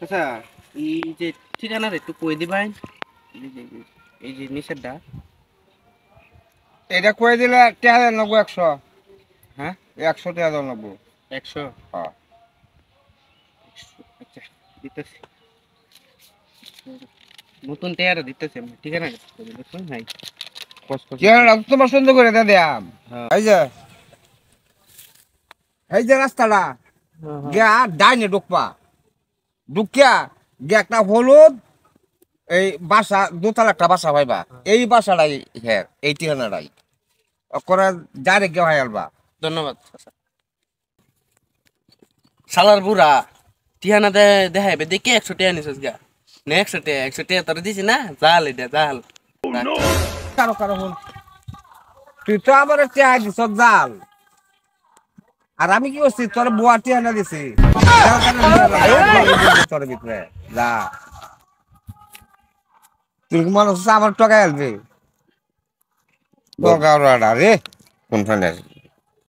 আচ্ছা এই যে ঠিকানার একটু কই দিবেন এই যে নিষেধটা এটা কয়ে দিলে টাকা নেবো 100। হ্যাঁ 100 টাকা নেবো। 100 হ্যাঁ আচ্ছা দিতেছি নতুন টেয়ারা দিতেছি আমি ঠিকানা দেখুন নাই চেহারা তোমার সুন্দর করে দে দিয়াম। হ্যাঁ এই যে রাস্তাটা গিয়া ডাইনে ঢুকবা, ঢুকিয়া গিয়া একটা হলুদ এই বাসা, দোতলা একটা বাসা পাইবা। এই বাসাটাই হ্যাঁ, এই ঠিকানাটাই করে ডাইরেক্ট গিয়ে ভাই আলবা। ধন্যবাদ শালার বুড়া ঠিকানা দেখাইবে দেখে 100 টাকা নিছিস গা না 100 টাকা তোর দিছি না জাল এটা জাল কারো কারো হল তুই তো আবার টিয়া দিছ জাল, আর আমি কি করছি তোর বুয়া টিয়ানা দিছি তোর ভিতরে যা। তুই কি মনে হচ্ছে আমার টকায় আসবে? রে কোনখানে